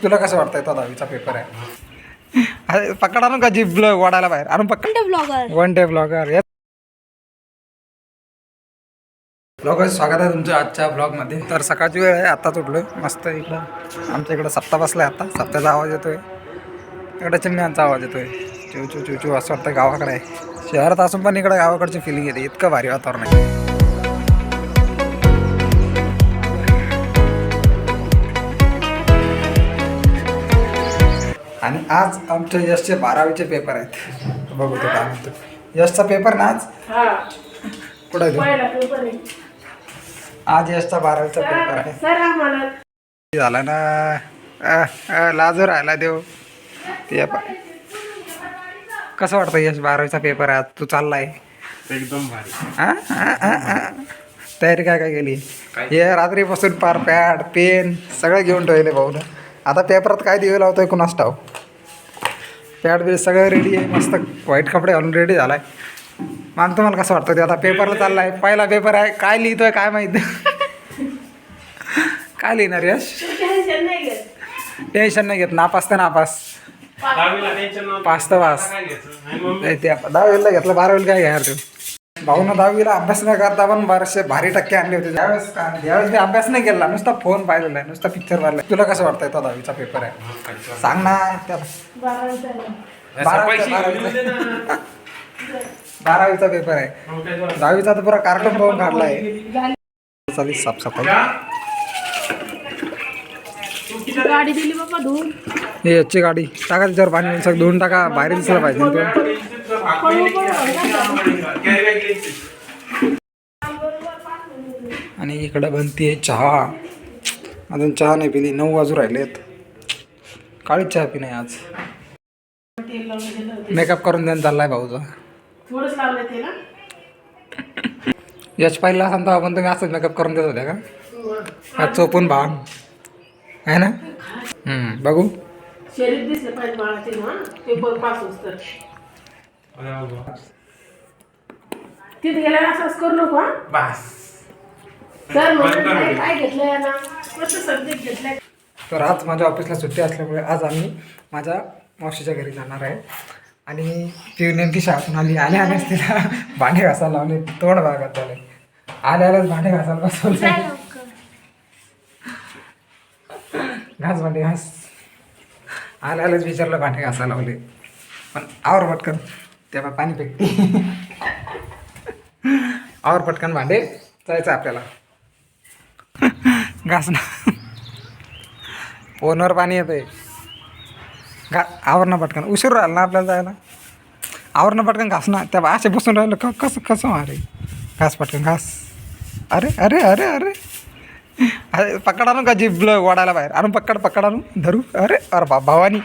तुला कसं वाटतंय तो 10वीचा पेपर आहे? अरे पकड आणू का जीभ वाढायला बाहेर आणून पकड. One day blogger. ब्लॉगर स्वागत आहे तुमचं आजच्या ब्लॉगमध्ये. तर सकाळची वेळ आहे, आत्ताच उठलो आहे. मस्त इकडं आमच्या इकडं सप्ता बसला आहे. आता सप्त्याचा आवाज येतो आहे, इकडं चिमण्यांचा आवाज येतो आहे. चिव चिव चिव चिव असं वाटतं गावाकडे आहे. शहरात असून पण इकडं गावाकडची फिलिंग येते. इतकं भारी वातावरण आहे. आणि आज आमच्या यशचे 12वीचे पेपर आहेत. बघू तो काय म्हणतो. यशचा पेपर ना आज कुठं आहे? आज यशचा 12वीचा पेपर आहे. झाला ना लाजू राहिला देव. ते कसं वाटतं यश 12वीचा पेपर आहे आज? तू चाललाय एकदम भारी. तयारी काय काय केली? हे रात्रीपासून पार पॅड पेन सगळं घेऊन ठेवले भाऊ ना. आता पेपरात काय दिवे लावतोय कुणास ठाव. पॅड बी सगळं रेडी आहे, मस्त व्हाईट कपडे घालून रेडी झालाय. मग तुम्हाला कसं वाटतं ते आता पेपरला चाललाय? पहिला पेपर आहे, काय लिहितोय काय माहिती. काय लिहिणार यश? टेन्शन नाही घेत. नापास तर नापास, पास तर पास. ते 10वीला घेतलं, 12वीला काय घ्यायला तू? भाऊ ना 10वीला अभ्यास नाही करता पण बरेचसे भारी टक्के आणले होते. यावेळेस मी अभ्यास नाही केला, नुसता फोन पाहिलेला आहे, नुसता पिक्चर पाहिला. तुला कसं वाटतंय तो 10वीचा पेपर आहे? सांग ना. त्या 12वीचा पेपर आहे. 10वीचा तर पुरा कार्टून पाहून काढला आहे. साफसफाई गाडी दिली बाबा धुवून. हे याची गाडी टाका, त्याच्यावर पाणी सगळं धुवून टाका. बाहेर दिसलं पाहिजे तो. आणि इकडं बनती आहे चहा. अजून चहा नाही पिली, 9 वाजू राहिलेत. काळीच चहा पी नाही आज. मेकअप करून देणं चाललाय भाऊचा. यश पाहिला सांगतो आपण, तुम्ही असंच मेकअप करून देत होत्या का? चोपून भांग आहे ना. बघू शरीर दिसलं पाहिजे बाळाचे ना. पेपर पास होतं तिथे गेल्यावर असंच करू नको. बस सर काय घेतलंय ना, कसं सब्जेक्ट घेतलाय. तर आज माझ्या ऑफिसला सुट्टी असल्यामुळे आज आम्ही माझ्या मावशीच्या घरी जाणार आहे. आणि ती नेमकी शाळेतून आली. आल्याच तिला भांडे घासायला लावले. तोंड भागात झाले. आल्यालाच भांडे घासायला बसवले. घास भांडे घास. आल्यालाच विचारलं भांडे घासायला लावले. पण आवर पटकन तेव्हा पाणी फेकते. आवर पटकन भांडे जायचं आपल्याला. घास ना, फोनवर पाणी येतंय. आवर ना पटकन, उशीर राहिला ना आपल्याला जायला. आवर ना पटकन घास ना. त्या असे बसून राहिलं कसं कसं अरे. घास पटकन घास. अरे अरे अरे अरे अरे पकड आणू का जीभ वाढायला बाहेर आणून पकड आणू धरू. अरे अरे भावानी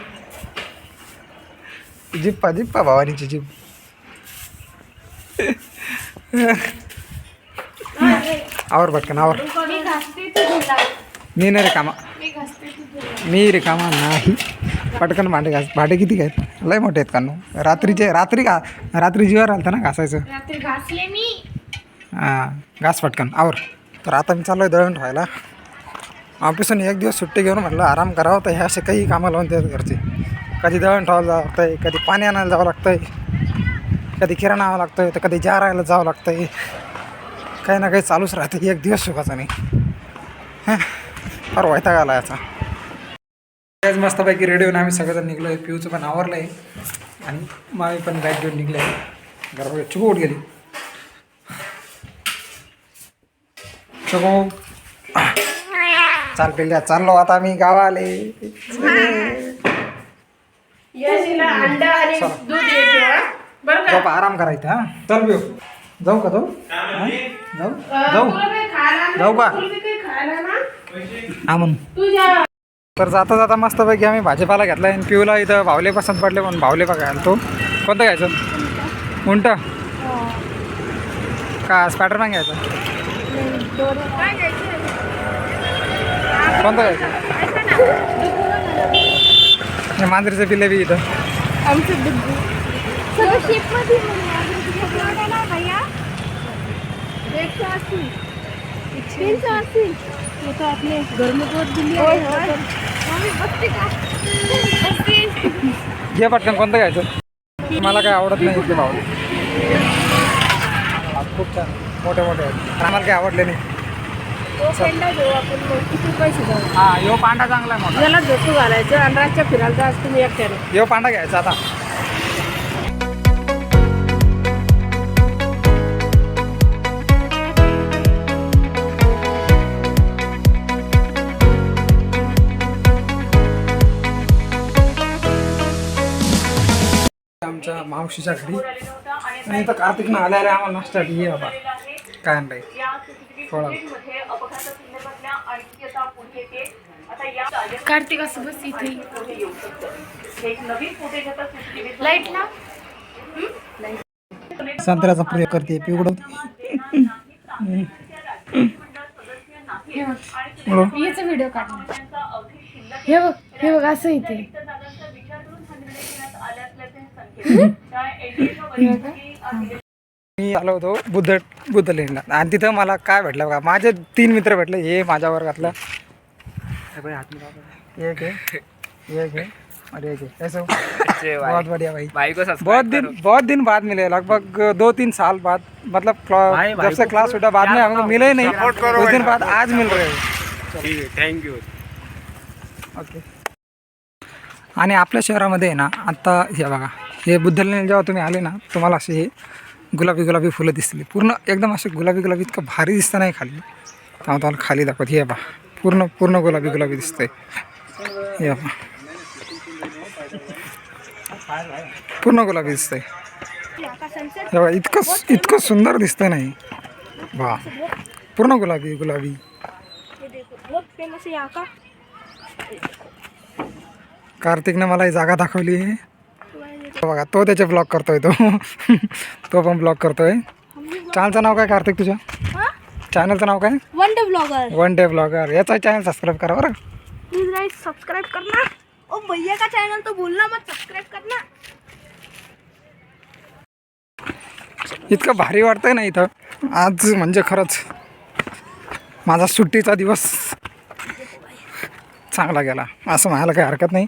जिप्पा भावानीची जीभ. आवर पटकन आवर. मी नाही रिकामा नाही. पटकन भांडे घास. भांडे किती काय लय मोठे आहेत का? रात्री जीवावर आलं ना घासायचं. हां घास पटकन आवर. तर आता मी चाललो आहे दळण ठेवायला. ऑफिसून एक दिवस सुट्टी घेऊन म्हटलं आराम करावं. तर हे असे काही कामं लावून देतात घरचे. कधी दळण ठेवायला जावं लागतं आहे, कधी पाणी आणायला जावं लागतं आहे, कधी किराणा आणावं लागतं आहे, तर कधी जारायला जावं लागतं आहे. काही ना काही चालूच राहते. एक दिवस सुखाचा नाही. हां फार वैताग आला याचा. आज मस्तपैकी रेडी होऊन आम्ही सगळेजण निघलो आहे. पिऊचं पण आवरलं आहे आणि मामी पण बॅग घेऊन निघले आहे. घराकडे चुकू उठ गेली. चुकू चाल पिल्ल्या चाललो आता आम्ही गावाले. आराम करायचा. हां चल पिऊ. जाऊ का जाऊ का हा म्हणून. तर जाता मस्तपैकी आम्ही भाजीपाला घेतला आणि पिऊला इथं भावले पसंत पडले म्हणून भावले बघायला. तो कोणतं घ्यायचं? उंट का स्पायडरमॅन घ्यायचं? कोणतं घ्यायचं? हे मांजरीचं पिल्ले बी इथं. वो तो आपने घर में बहुत दिल्ली घे पटकन कोणतं घ्यायचं मला काय आवडत नाही इतके भाऊ खूप छान मोठे मोठे आहेत आम्हाला काही आवडले नाही तो पेंडा घेऊ आपण मग किती पैसे जाऊ हा यो पांडा चांगला आहे मोठा याला झोपू घालायचं आणि रातच्या फिरायला जायचं तुम्ही एकट्याने यो पांडा घ्यायचा आता आमच्या मावशीच्या घरी आणि इथं कार्तिकनं आल्याला आम्हाला नाश्ता ये बाबा काय आणलंय फळं कार्तिक असं बस इथे लाईट ना संत्र्याचा प्रयोग करते पिवडवते याचा व्हिडिओ काढला हे बघ असं इथे मी आलो होतो बुद्ध लेणला आणि तिथं मला काय भेटलं बघा माझे 3 मित्र भेटले हे माझ्या वर्गातलं एक है और एक है ऐसा बहुत बढ़िया भाई बहुत दिन बाद मिले लगभग 2-3 साल बाद मतलब जब से क्लास छूटा बाद में हमको मिले ही नहीं कुछ दिन बाद आज मिल रहे हो थँक यू ओके आणि आपल्या शहरामध्ये आहे ना आता हे बघा हे बुद्धलेणे जेव्हा तुम्ही आले ना तुम्हाला असे हे गुलाबी फुलं दिसतील पूर्ण एकदम असे गुलाबी इतकं भारी दिसतं नाही खाली तेव्हा तुम्हाला खाली दाखवत हे बघा पूर्ण गुलाबी दिसतंय हे बघा पूर्ण गुलाबी दिसतंय हे बघा इतकं सुंदर दिसतंय नाही वा पूर्ण गुलाबी कार्तिकने मला ही जागा दाखवली आहे बघा तो त्याचे ब्लॉग करतोय तो पण ब्लॉग करतोय चॅनलचं नाव काय कार्तिक तुझ्या चॅनलचं नाव काय वन डे ब्लॉगर याचा चॅनल सबस्क्राईब करा बरं प्लीज गाइस सब्सक्राइब करना ओ भैया का चैनल तो भूलना मत सब्सक्राइब करना इतकं भारी वाटतंय ना इथं आज म्हणजे खरंच माझा सुट्टीचा दिवस चांगला गेला असं म्हणायला काही हरकत नाही